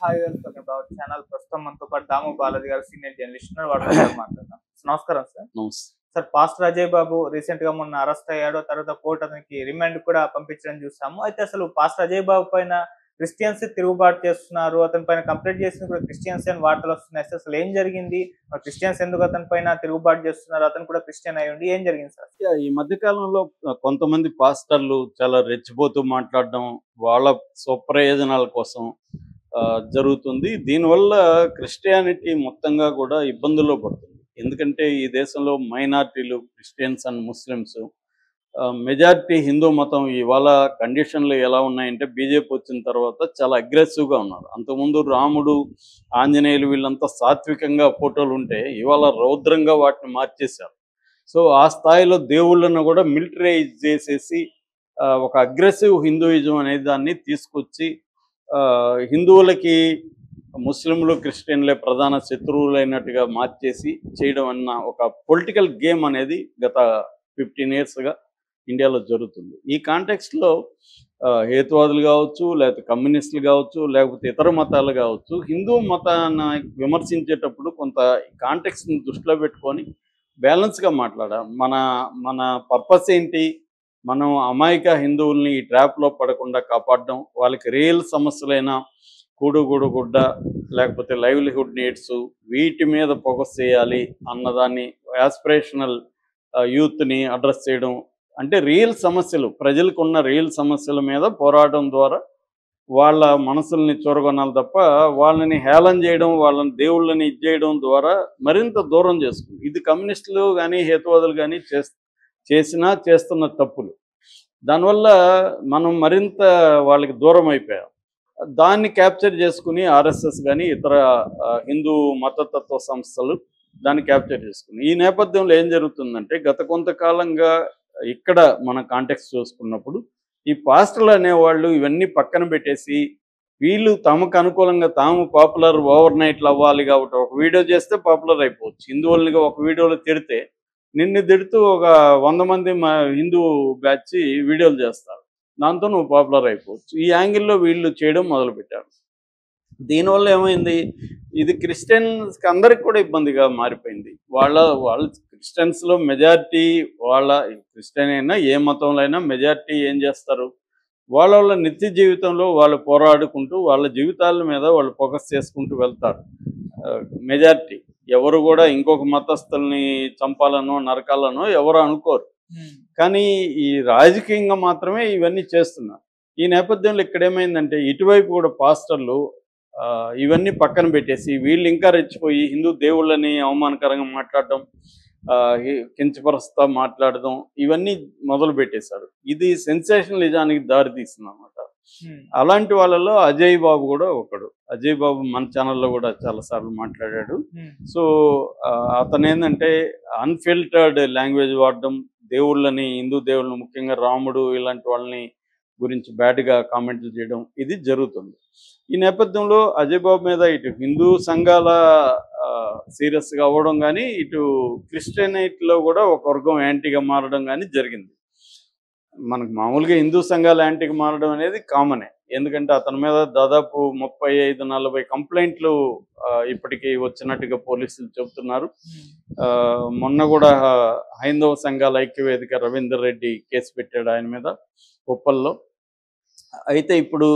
Hi welcome about channel ప్రస్తుతం మనతో పాటు దాము బాలాజీ గారు సీనియర్ జర్నలిస్ట్ ఉన్నారు. వాటితో మాట్లాడదాం. నమస్కారం సార్. నమస్తే. సార్, పాస్టర్ అజయ్ బాబు రీసెంట్ గా మొన్న అరెస్ట్ అయ్యాడు. తర్వాత కోర్టు అతనికి రిమాండ్ కూడా పంపించడం చూసాము. అయితే అసలు పాస్టర్ అజయ్ బాబు పైన క్రిస్టియన్స్ తిరుగుబాటు చేస్తున్నారు, అతని పైన కంప్లైంట్ చేసిన కూడా క్రిస్టియన్స్ అని వార్తలు వస్తున్నాయి. అసలు ఏం జరిగింది? క్రిస్టియన్స్ ఎందుకు అతని పైన తిరుగుబాటు చేస్తున్నారు? అతను కూడా క్రిస్టియన్ అయ్యండి, ఏం జరిగింది సార్? ఈ మధ్య కాలంలో కొంతమంది పాస్టర్లు చాలా రెచ్చిపోతూ మాట్లాడడం వాళ్ళ స్వప్రయోజనాల కోసం జరుగుతుంది. దీనివల్ల క్రిస్టియానిటీ మొత్తంగా కూడా ఇబ్బందుల్లో పడుతుంది. ఎందుకంటే ఈ దేశంలో మైనారిటీలు Christians and Muslims, majority Hindu మతం ఇవాళ కండిషన్లు ఎలా ఉన్నాయంటే బీజేపీ వచ్చిన తర్వాత చాలా అగ్రెసివ్గా ఉన్నారు. అంతకుముందు రాముడు, ఆంజనేయులు వీళ్ళంతా సాత్వికంగా ఫోటోలు ఉంటే ఇవాళ రౌద్రంగా వాటిని మార్చేశారు. సో ఆ స్థాయిలో దేవుళ్ళను కూడా మిలిటరైజ్ చేసేసి ఒక అగ్రెసివ్ హిందూయిజం అనే దాన్ని తీసుకొచ్చి హిందువులకి ముస్లింలు క్రిస్టియన్లే ప్రధాన శత్రువులైనట్టుగా మార్చేసి చేయడం అన్న ఒక పొలిటికల్ గేమ్ అనేది గత 15 yearsగా ఇండియాలో జరుగుతుంది. ఈ కాంటెక్స్ట్లో హేతువాదులు కావచ్చు, లేకపోతే కమ్యూనిస్టులు కావచ్చు, లేకపోతే ఇతర మతాలు కావచ్చు, హిందూ మతాన్ని విమర్శించేటప్పుడు కొంత కాంటెక్స్ని దృష్టిలో పెట్టుకొని బ్యాలెన్స్గా మాట్లాడాలి. మన మన పర్పస్ ఏంటి? మనం అమాయక హిందువుల్ని ఈ ట్రాప్లో పడకుండా కాపాడడం, వాళ్ళకి రియల్ సమస్యలైన కూడుగూడు గుడ్డ లేకపోతే లైవ్లీహుడ్ నీడ్స్ వీటి మీద ఫోకస్ చేయాలి అన్నదాన్ని, యాస్పిరేషనల్ యూత్ని అడ్రస్ చేయడం, అంటే రియల్ సమస్యలు, ప్రజలకు ఉన్న రియల్ సమస్యల మీద పోరాటం ద్వారా వాళ్ళ మనసుల్ని చూరగొనాలి తప్ప వాళ్ళని హేళన చేయడం, వాళ్ళని దేవుళ్ళని చేయడం ద్వారా మరింత దూరం చేసుకుంది. ఇది కమ్యూనిస్టులు కానీ హేతువాదులు కానీ చేస్తున్న తప్పులు. దానివల్ల మనం మరింత వాళ్ళకి దూరం అయిపోయాం. దాన్ని క్యాప్చర్ చేసుకుని ఆర్ఎస్ఎస్ కానీ ఇతర హిందూ మతతత్వ సంస్థలు దాన్ని క్యాప్చర్ చేసుకుని, ఈ నేపథ్యంలో ఏం జరుగుతుందంటే గత కొంతకాలంగా ఇక్కడ మన కాంటెక్స్ట్ చూసుకున్నప్పుడు ఈ పాస్టర్లు అనేవాళ్ళు ఇవన్నీ పక్కన పెట్టేసి వీళ్ళు తమకు అనుకూలంగా తాము పాపులర్ ఓవర్ నైట్లు అవ్వాలి కాబట్టి ఒక వీడియో చేస్తే పాపులర్ అయిపోవచ్చు. హిందువులనిగా ఒక వీడియోలో తిడితే నిన్ను తిడుతూ ఒక 100 మంది హిందూ బ్యాచ్ వీడియోలు చేస్తారు, దాంతో నువ్వు పాపులర్ అయిపోవచ్చు. ఈ యాంగిల్లో వీళ్ళు చేయడం మొదలుపెట్టారు. దీనివల్ల ఏమైంది, ఇది క్రిస్టియన్స్కి అందరికి కూడా ఇబ్బందిగా మారిపోయింది. వాళ్ళ క్రిస్టియన్స్లో మెజారిటీ, వాళ్ళ క్రిస్టియన్ అయినా ఏ మతంలో అయినా మెజారిటీ ఏం చేస్తారు, వాళ్ళ నిత్య జీవితంలో వాళ్ళు పోరాడుకుంటూ వాళ్ళ జీవితాల మీద వాళ్ళు ఫోకస్ చేసుకుంటూ వెళ్తారు. మెజారిటీ ఎవరు కూడా ఇంకొక మతస్థుల్ని చంపాలనో నరకాలనో ఎవరు అనుకోరు. కానీ ఈ రాజకీయంగా మాత్రమే ఇవన్నీ చేస్తున్నారు. ఈ నేపథ్యంలో ఇక్కడ ఏమైందంటే ఇటువైపు కూడా పాస్టర్లు ఇవన్నీ పక్కన పెట్టేసి వీళ్ళు ఇంకా రెచ్చిపోయి హిందూ దేవుళ్ళని అవమానకరంగా మాట్లాడడం, కించపరుస్తా మాట్లాడడం ఇవన్నీ మొదలు పెట్టేశారు. ఇది సెన్సేషనలిజానికి దారి తీస్తుంది అన్నమాట. అలాంటి వాళ్ళలో అజయ్ బాబు కూడా ఒకడు. అజయ్ బాబు మన ఛానల్లో కూడా చాలాసార్లు మాట్లాడాడు. సో అతను ఏంటంటే అన్ఫిల్టర్డ్ లాంగ్వేజ్ వాడడం, దేవుళ్ళని, హిందూ దేవుళ్ళని, ముఖ్యంగా రాముడు ఇలాంటి వాళ్ళని గురించి బ్యాడ్గా కామెంట్లు చేయడం ఇది జరుగుతుంది. ఈ నేపథ్యంలో అజయ్ బాబు మీద ఇటు హిందూ సంఘాల సీరియస్గా అవ్వడం కానీ, ఇటు క్రిస్టియనిటీలో కూడా ఒక వర్గం యాంటీగా మారడం కానీ జరిగింది. మనకు మామూలుగా హిందూ సంఘాలు యాంటీగా మారడం అనేది కామనే. ఎందుకంటే అతని మీద దాదాపు 35-40 కంప్లైంట్లు ఇప్పటికీ వచ్చినట్టుగా పోలీసులు చెబుతున్నారు. మొన్న కూడా హైందవ సంఘాల ఐక్యవేదిక రవీందర్ రెడ్డి కేసు పెట్టాడు ఆయన మీద ఉప్పల్లో. అయితే ఇప్పుడు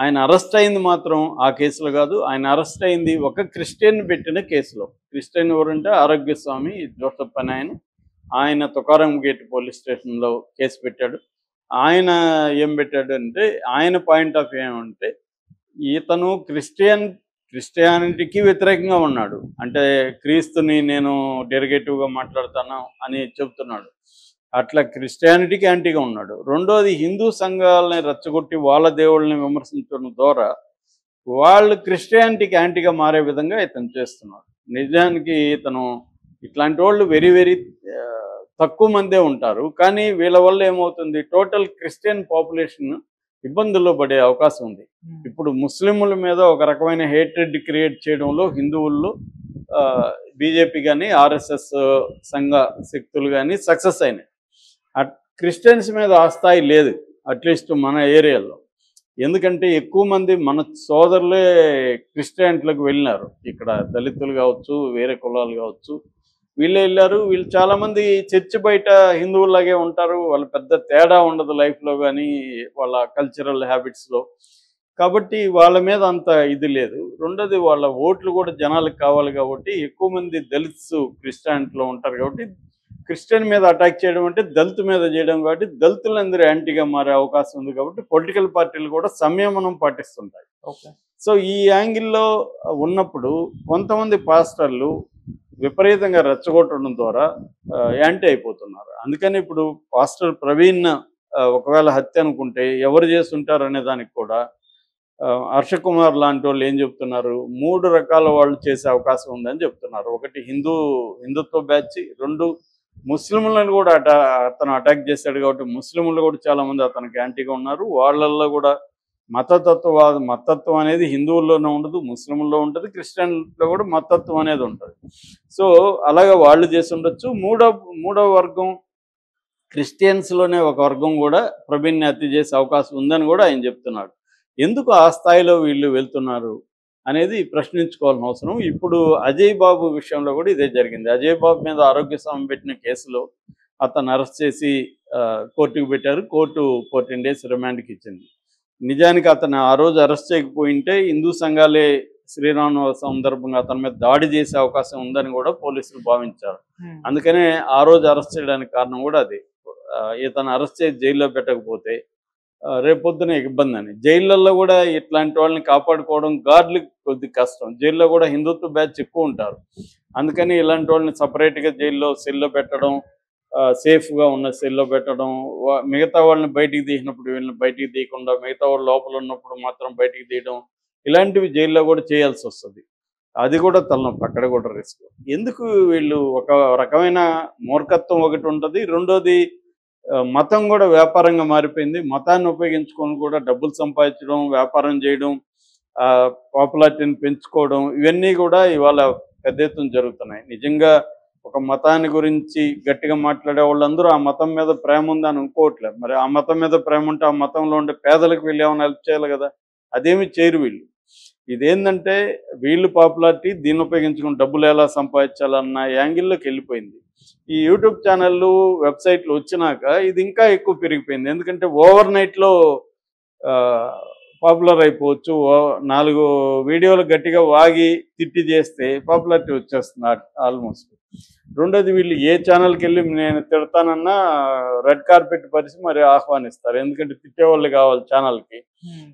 ఆయన అరెస్ట్ అయింది మాత్రం ఆ కేసులో కాదు, ఆయన అరెస్ట్ అయింది ఒక క్రిస్టియన్ పెట్టిన కేసులో. క్రిస్టియన్ ఎవరంటే ఆరోగ్యస్వామి జోసఫ్ అని ఆయన తుకారం గేట్ పోలీస్ స్టేషన్లో కేసు పెట్టాడు. ఆయన ఏం పెట్టాడు అంటే, ఆయన పాయింట్ ఆఫ్ వ్యూ ఏమంటే ఇతను క్రిస్టియానిటీకి వ్యతిరేకంగా ఉన్నాడు, అంటే క్రీస్తుని నేను డెరిగేటివ్గా మాట్లాడతాను అని చెబుతున్నాడు. అట్లా క్రిస్టియానిటీకి యాంటీగా ఉన్నాడు. రెండోది హిందూ సంఘాలని రెచ్చగొట్టి వాళ్ళ దేవుళ్ళని విమర్శించడం ద్వారా వాళ్ళు క్రిస్టియానిటీకి యాంటీగా మారే విధంగా ఇతను చేస్తున్నాడు. నిజానికి ఇతను ఇట్లాంటి వాళ్ళు వెరీ వెరీ తక్కువ మందే ఉంటారు. కానీ వీళ్ళ వల్ల ఏమవుతుంది, టోటల్ క్రిస్టియన్ పాపులేషన్ ఇబ్బందుల్లో పడే అవకాశం ఉంది. ఇప్పుడు ముస్లింల మీద ఒక రకమైన హేట్రెడ్ క్రియేట్ చేయడంలో హిందువుల్లో బీజేపీ కానీ ఆర్ఎస్ఎస్ సంఘ శక్తులు కానీ సక్సెస్ అయినాయి. క్రిస్టియన్స్ మీద ఆ స్థాయి లేదు, అట్లీస్ట్ మన ఏరియాలో. ఎందుకంటే ఎక్కువ మంది మన సోదరులే క్రిస్టియానిటీలకు వెళ్ళినారు. ఇక్కడ దళితులు కావచ్చు, వేరే కులాలు కావచ్చు, వీళ్ళే వెళ్ళారు. వీళ్ళు చాలామంది చర్చి బయట హిందువుల్లాగే ఉంటారు. వాళ్ళ పెద్ద తేడా ఉండదు లైఫ్లో కానీ, వాళ్ళ కల్చరల్ హ్యాబిట్స్లో. కాబట్టి వాళ్ళ మీద అంత ఇది లేదు. రెండోది వాళ్ళ ఓట్లు కూడా జనాలకు కావాలి కాబట్టి ఎక్కువ మంది దళిత్స్ క్రిస్టియానిటీలో ఉంటారు కాబట్టి క్రిస్టియన్ మీద అటాక్ చేయడం అంటే దళితు మీద చేయడం కాబట్టి దళితులందరూ యాంటీగా మారే అవకాశం ఉంది కాబట్టి పొలిటికల్ పార్టీలు కూడా సంయమనం పాటిస్తుంటాయి. ఓకే. సో ఈ యాంగిల్లో ఉన్నప్పుడు కొంతమంది పాస్టర్లు విపరీతంగా రెచ్చగొట్టడం ద్వారా యాంటీ అయిపోతున్నారు. అందుకని ఇప్పుడు పాస్టర్ ప్రవీణ్ ఒకవేళ హత్య అనుకుంటే ఎవరు చేస్తుంటారు అనే దానికి కూడా హర్ష కుమార్ లాంటి వాళ్ళు ఏం చెప్తున్నారు, 3 రకాల వాళ్ళు చేసే అవకాశం ఉందని చెప్తున్నారు. ఒకటి హిందుత్వ బ్యాచ్, 2 ముస్లింలను కూడా అతను అటాక్ చేశాడు కాబట్టి ముస్లింలు కూడా చాలామంది అతనికి యాంటీగా ఉన్నారు. వాళ్ళల్లో కూడా మతత్వం అనేది హిందువుల్లోనే ఉండదు, ముస్లింల్లో ఉంటుంది, క్రిస్టియన్లో కూడా మతత్వం అనేది ఉంటుంది. సో అలాగే వాళ్ళు చేసి ఉండొచ్చు. మూడవ వర్గం క్రిస్టియన్స్లోనే ఒక వర్గం కూడా ప్రవీణ్ని హత్య చేసే అవకాశం ఉందని కూడా ఆయన చెప్తున్నాడు. ఎందుకు ఆ స్థాయిలో వీళ్ళు వెళ్తున్నారు అనేది ప్రశ్నించుకోవాల్సిన అవసరం. ఇప్పుడు అజయ్ బాబు విషయంలో కూడా ఇదే జరిగింది. అజయ్ బాబు మీద ఆరోగ్య స్వామి పెట్టిన కేసులో అతను అరెస్ట్ చేసి కోర్టుకు పెట్టారు. కోర్టు 14 days రిమాండ్కి ఇచ్చింది. నిజానికి అతను ఆ రోజు అరెస్ట్ చేయకపోయింటే హిందూ సంఘాలే శ్రీరామ సందర్భంగా అతని మీద దాడి చేసే అవకాశం ఉందని కూడా పోలీసులు భావించారు. అందుకనే ఆ రోజు అరెస్ట్ చేయడానికి కారణం కూడా అది. ఇతను అరెస్ట్ చేసి జైల్లో పెట్టకపోతే రేపొద్దున ఇబ్బంది అని. జైళ్ళల్లో కూడా ఇట్లాంటి వాళ్ళని కాపాడుకోవడం గార్డులకు కొద్ది కష్టం. జైల్లో కూడా హిందుత్వ బ్యాచ్ ఎక్కువ ఉంటారు. అందుకని ఇలాంటి వాళ్ళని సపరేట్గా జైల్లో సెల్లో పెట్టడం, సేఫ్గా ఉన్న సెల్లో పెట్టడం, మిగతా వాళ్ళని బయటికి తీసినప్పుడు వీళ్ళని బయటికి తీయకుండా మిగతా వాళ్ళు లోపల ఉన్నప్పుడు మాత్రం బయటికి తీయడం, ఇలాంటివి జైల్లో కూడా చేయాల్సి వస్తుంది. అది కూడా తలనొప్పి, అక్కడ కూడా రిస్క్. ఎందుకు వీళ్ళు ఒక రకమైన మూర్ఖత్వం ఒకటి ఉంటుంది. రెండోది మతం కూడా వ్యాపారంగా మారిపోయింది. మతాన్ని ఉపయోగించుకొని కూడా డబ్బులు సంపాదించడం, వ్యాపారం చేయడం, పాపులారిటీని పెంచుకోవడం, ఇవన్నీ కూడా ఇవాళ పెద్ద ఎత్తున జరుగుతున్నాయి. నిజంగా ఒక మతాన్ని గురించి గట్టిగా మాట్లాడే వాళ్ళందరూ ఆ మతం మీద ప్రేమ ఉందని అనుకోవట్లేదు. మరి ఆ మతం మీద ప్రేమ ఉంటే ఆ మతంలో ఉండే పేదలకు వీళ్ళు ఏమైనా హెల్ప్ చేయాలి కదా, అదేమి చేయరు వీళ్ళు. ఇదేంటంటే వీళ్ళు పాపులారిటీ దీన్ని ఉపయోగించుకుని డబ్బులు ఎలా సంపాదించాలన్న యాంగిల్లోకి వెళ్ళిపోయింది. ఈ యూట్యూబ్ ఛానళ్ళు, వెబ్సైట్లు వచ్చినాక ఇది ఇంకా ఎక్కువ పెరిగిపోయింది. ఎందుకంటే ఓవర్ నైట్లో పాపులర్ అయిపోవచ్చు. 4 వీడియోలు గట్టిగా వాగి తిట్టి చేస్తే పాపులారిటీ వచ్చేస్తుంది ఆల్మోస్ట్. రెండోది వీళ్ళు ఏ ఛానల్కి వెళ్ళి నేను తిడతానన్నా రెడ్ కార్పెట్ పరిచి మరి ఆహ్వానిస్తారు. ఎందుకంటే తిట్టేవాళ్ళు కావాలి ఛానల్కి,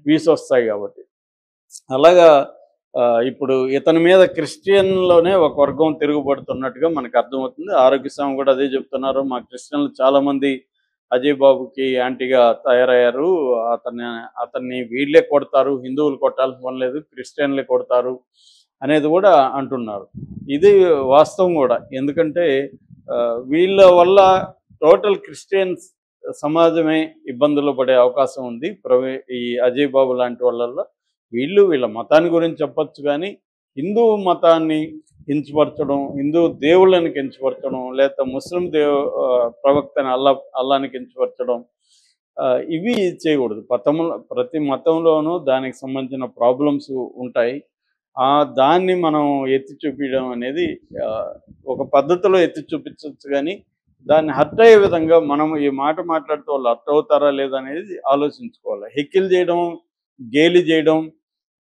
వ్యూస్ వస్తాయి కాబట్టి. అలాగా ఇప్పుడు ఇతని మీద క్రిస్టియన్లోనే ఒక వర్గం తిరుగుబడుతున్నట్టుగా మనకు అర్థమవుతుంది. ఆరోగ్య స్వామి కూడా అదే చెప్తున్నారు. మా క్రిస్టియన్లు చాలామంది అజయ్ బాబుకి యాంటీగా తయారయ్యారు. అతన్ని వీళ్ళే కొడతారు, హిందువులు కొట్టాల్సిన పని లేదు, క్రిస్టియన్లే కొడతారు అనేది కూడా అంటున్నారు. ఇది వాస్తవం కూడా. ఎందుకంటే వీళ్ళ వల్ల టోటల్ క్రిస్టియన్స్ సమాజమే ఇబ్బందులు పడే అవకాశం ఉంది. ఈ అజయ్ బాబు లాంటి వాళ్ళల్లో వీళ్ళ మతాన్ని గురించి చెప్పచ్చు, కానీ హిందూ మతాన్ని కించపరచడం, హిందూ దేవుళ్ళని కించపరచడం, లేదా ముస్లిం ప్రవక్తని అల్లాని కించపరచడం, ఇవి చేయకూడదు. ప్రతి మతంలోనూ దానికి సంబంధించిన ప్రాబ్లమ్స్ ఉంటాయి. దాన్ని మనం ఎత్తి చూపించడం అనేది ఒక పద్ధతిలో ఎత్తి చూపించవచ్చు, కానీ దాన్ని హర్ట్ అయ్యే విధంగా మనం ఈ మాట మాట్లాడితే వాళ్ళు హర్ట్ అవుతారా లేదా అనేది ఆలోచించుకోవాలి. హెక్కిల్ చేయడం, గేలి చేయడం,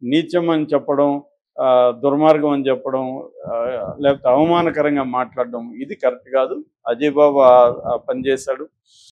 నీచం అని చెప్పడం, దుర్మార్గం అని చెప్పడం, లేకపోతే అవమానకరంగా మాట్లాడడం ఇది కరెక్ట్ కాదు. అజయ్ బాబు పనిచేశాడు.